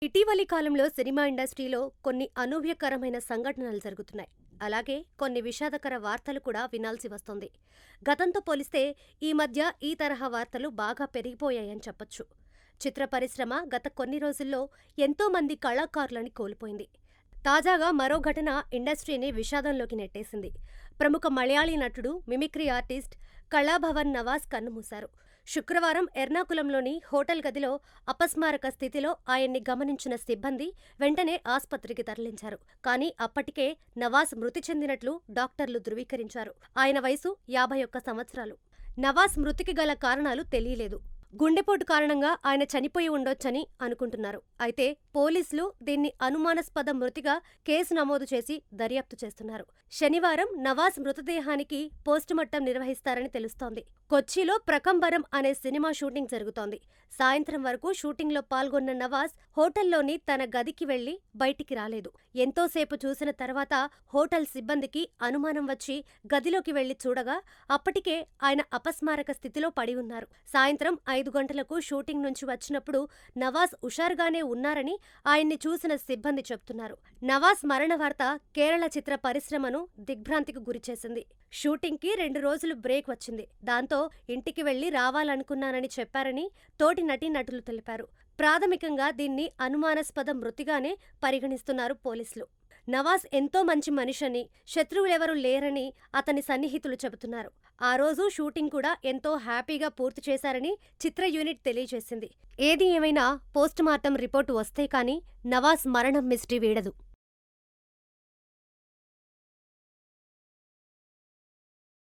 ఇటీవలి కాలంలో సినిమా ఇండస్ట్రీలో కొన్ని అనూహ్యకరమైన సంఘటనలు జరుగుతున్నాయి. అలాగే కొన్ని విషాదకర వార్తలు కూడా వినాల్సి వస్తోంది. గతంతో పోలిస్తే ఈ మధ్య ఈ తరహా వార్తలు బాగా పెరిగిపోయాయని చెప్పొచ్చు. చిత్ర పరిశ్రమ గత కొన్ని రోజుల్లో ఎంతో మంది కళాకారులని కోల్పోయింది. తాజాగా మరో ఘటన ఇండస్ట్రీని విషాదంలోకి నెట్టేసింది. ప్రముఖ మలయాళీ నటుడు, మిమిక్రీ ఆర్టిస్ట్ కళాభవన్ నవాజ్ కన్నుమూశారు. శుక్రవారం ఎర్నాకులంలోని హోటల్ గదిలో అపస్మారక స్థితిలో ఆయన్ని గమనించిన సిబ్బంది వెంటనే ఆస్పత్రికి తరలించారు. కానీ అప్పటికే నవాజ్ మృతి చెందినట్లు డాక్టర్లు ధృవీకరించారు. ఆయన వయసు 51 సంవత్సరాలు. నవాజ్ మృతికి గల కారణాలు తెలియలేదు. గుండెపోటు కారణంగా ఆయన చనిపోయి ఉండొచ్చని అనుకుంటున్నారు. అయితే పోలీసులు దీన్ని అనుమానాస్పద మృతిగా కేసు నమోదు చేసి దర్యాప్తు చేస్తున్నారు. శనివారం నవాజ్ మృతదేహానికి పోస్టుమార్టం నిర్వహిస్తారని తెలుస్తోంది. కొచ్చిలో ప్రకంబరం అనే సినిమా షూటింగ్ జరుగుతోంది. సాయంత్రం వరకు షూటింగ్లో పాల్గొన్న నవాజ్ హోటల్లోని తన గదికి వెళ్లి బయటికి రాలేదు. ఎంతోసేపు చూసిన తర్వాత హోటల్ సిబ్బందికి అనుమానం వచ్చి గదిలోకి వెళ్లి చూడగా అప్పటికే ఆయన అపస్మారక స్థితిలో పడి ఉన్నారు. సాయంత్రం 5 గంటలకు షూటింగ్ నుంచి వచ్చినప్పుడు నవాజ్ హుషారుగానే ఉన్నారని ఆయన్ని చూసిన సిబ్బంది చెప్తున్నారు. నవాజ్ మరణ వార్త కేరళ చిత్ర పరిశ్రమను దిగ్భ్రాంతికి గురిచేసింది. షూటింగ్కి 2 రోజులు బ్రేక్ వచ్చింది. దాంతో ఇంటికి వెళ్లి రావాలనుకున్నానని చెప్పారని తోటి నటీనటులు తెలిపారు. ప్రాథమికంగా దీన్ని అనుమానాస్పద మృతిగానే పరిగణిస్తున్నారు పోలీసులు. నవాజ్ ఎంతో మంచి మనిషని, శత్రువులెవరూ లేరని అతని సన్నిహితులు చెబుతున్నారు. ఆ రోజు షూటింగ్ కూడా ఎంతో హ్యాపీగా పూర్తి చేశారని చిత్ర యూనిట్ తెలియజేసింది. ఏది ఏమైనా పోస్టుమార్టం రిపోర్టు వస్తే కానీ నవాజ్ మరణం మిస్టరీ వీడదు.